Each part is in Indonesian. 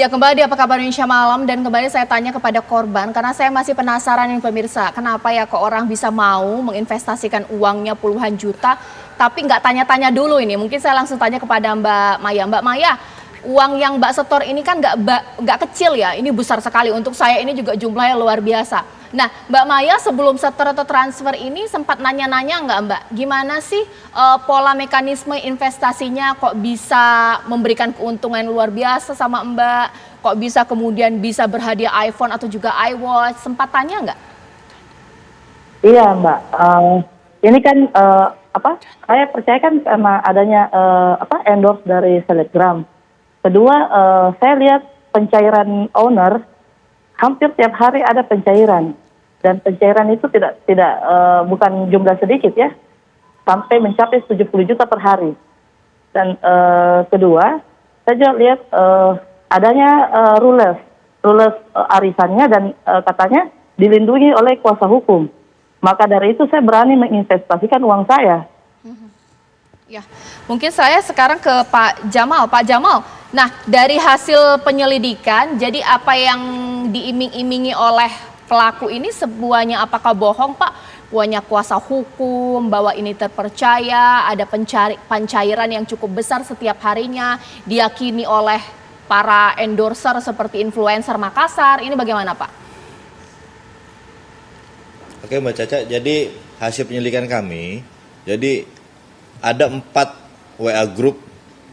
Ya, kembali apa kabar Indonesia Malam, dan kembali saya tanya kepada korban karena saya masih penasaran nih pemirsa, kenapa ya kok orang bisa mau menginvestasikan uangnya puluhan juta tapi nggak tanya-tanya dulu ini. Mungkin saya langsung tanya kepada Mbak Maya. Mbak Maya, uang yang Mbak setor ini kan nggak kecil ya, ini besar sekali. Untuk saya ini juga jumlahnya luar biasa. Nah, Mbak Maya sebelum setor atau transfer ini sempat nanya-nanya nggak Mbak, gimana sih pola mekanisme investasinya kok bisa memberikan keuntungan luar biasa sama Mbak, kok bisa kemudian bisa berhadiah iPhone atau juga iWatch, sempat tanya nggak? Iya Mbak, ini kan saya percaya kan karena adanya endorse dari Selebgram. Kedua, saya lihat pencairan owner hampir tiap hari ada pencairan, dan pencairan itu bukan jumlah sedikit ya, sampai mencapai 70 juta per hari. Dan kedua, saya juga lihat adanya rules arisannya, dan katanya dilindungi oleh kuasa hukum. Maka dari itu saya berani menginvestasikan uang saya. Ya, mungkin saya sekarang ke Pak Jamal. Pak Jamal, nah dari hasil penyelidikan, jadi apa yang diiming-imingi oleh pelaku ini semuanya apakah bohong Pak? Punya kuasa hukum, bahwa ini terpercaya, ada pencairan yang cukup besar setiap harinya, diyakini oleh para endorser seperti influencer Makassar, ini bagaimana Pak? Oke Mbak Caca, jadi hasil penyelidikan kami, jadi ada 4 WA group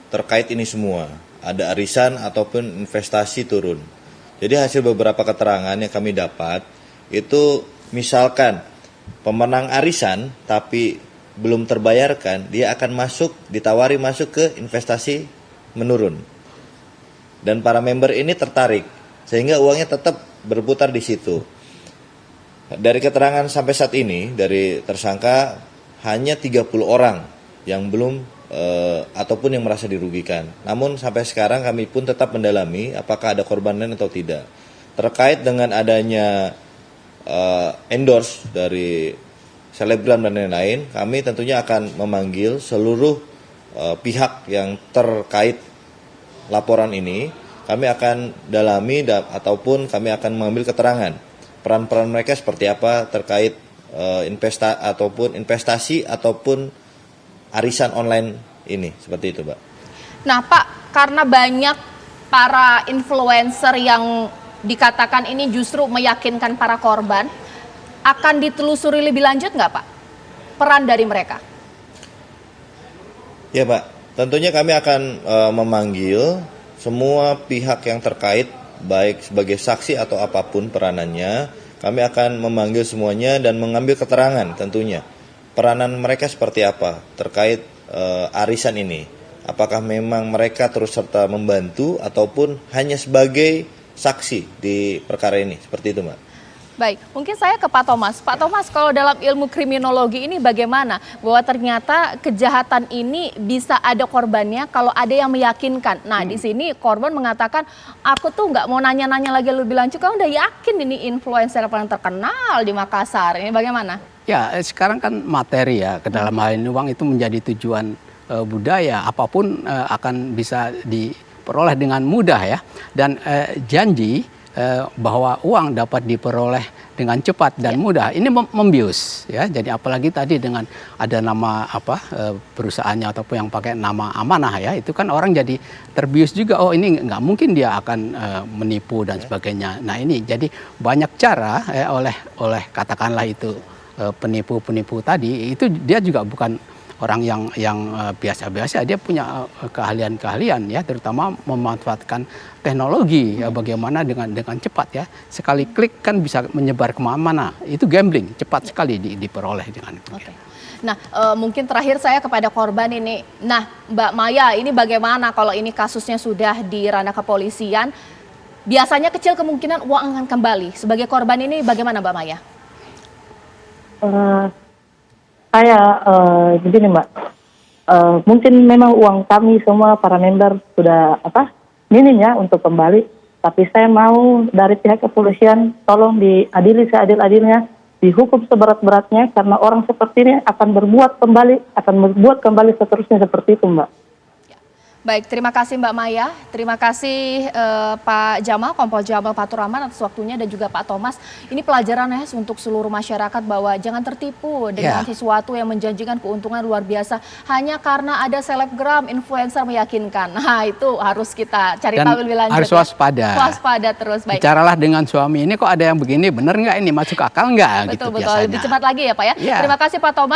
terkait ini semua. Ada arisan ataupun investasi turun. Jadi hasil beberapa keterangan yang kami dapat, itu misalkan pemenang arisan tapi belum terbayarkan, dia akan ditawari masuk ke investasi menurun. Dan para member ini tertarik, sehingga uangnya tetap berputar di situ. Dari keterangan sampai saat ini, dari tersangka hanya 30 orang yang belum ataupun yang merasa dirugikan. Namun sampai sekarang kami pun tetap mendalami apakah ada korban lain atau tidak. Terkait dengan adanya endorse dari Selebgram dan lain-lain, kami tentunya akan memanggil seluruh pihak yang terkait laporan ini. Kami akan dalami ataupun kami akan mengambil keterangan peran-peran mereka seperti apa terkait investasi ataupun arisan online ini, seperti itu Mbak. Nah Pak, karena banyak para influencer yang dikatakan ini justru meyakinkan para korban, akan ditelusuri lebih lanjut nggak Pak peran dari mereka? Ya Pak, tentunya kami akan memanggil semua pihak yang terkait, baik sebagai saksi atau apapun peranannya. Kami akan memanggil semuanya dan mengambil keterangan tentunya. Peranan mereka seperti apa terkait arisan ini. Apakah memang mereka terus serta membantu ataupun hanya sebagai saksi di perkara ini. Seperti itu Mbak. Baik, mungkin saya ke Pak Thomas. Pak Thomas, kalau dalam ilmu kriminologi ini bagaimana? Bahwa ternyata kejahatan ini bisa ada korbannya kalau ada yang meyakinkan. Nah di sini korban mengatakan, aku tuh nggak mau nanya-nanya lagi lebih lanjut, kamu udah yakin ini influencer paling terkenal di Makassar. Ini bagaimana? Ya, sekarang kan materi ya, ke dalam hal ini uang itu menjadi tujuan budaya, apapun akan bisa diperoleh dengan mudah ya. Dan janji bahwa uang dapat diperoleh dengan cepat dan mudah ini membius ya. Jadi apalagi tadi dengan ada nama perusahaannya ataupun yang pakai nama amanah ya, itu kan orang jadi terbius juga, oh ini nggak mungkin dia akan menipu dan sebagainya. Nah ini jadi banyak cara oleh katakanlah itu penipu-penipu tadi, itu dia juga bukan orang yang biasa-biasa, dia punya keahlian-keahlian ya, terutama memanfaatkan teknologi ya, bagaimana dengan cepat ya, sekali klik kan bisa menyebar kemana-mana, itu gambling cepat sekali diperoleh dengan itu. Okay. Nah mungkin terakhir saya kepada korban ini, nah Mbak Maya ini bagaimana kalau ini kasusnya sudah di ranah kepolisian, biasanya kecil kemungkinan uang akan kembali, sebagai korban ini bagaimana Mbak Maya? Begini Mbak, mungkin memang uang kami semua para member sudah minim ya untuk kembali, tapi saya mau dari pihak kepolisian tolong diadili seadil-adilnya, dihukum seberat-beratnya, karena orang seperti ini akan berbuat kembali seterusnya seperti itu Mbak. Baik, terima kasih Mbak Maya, terima kasih Pak Jamal, Kompol Jamal Fatur Rahman atas waktunya dan juga Pak Thomas. Ini pelajaran ya untuk seluruh masyarakat bahwa jangan tertipu dengan sesuatu yang menjanjikan keuntungan luar biasa hanya karena ada selebgram, influencer meyakinkan. Nah itu harus kita cari tahu lebih lanjut. Harus waspada. Waspada terus, baik. Bicaralah dengan suami ini kok ada yang begini, bener nggak ini, masuk akal nggak? Betul, gitu betul. Lebih cepat lagi ya Pak ya. Iya. Terima kasih Pak Thomas.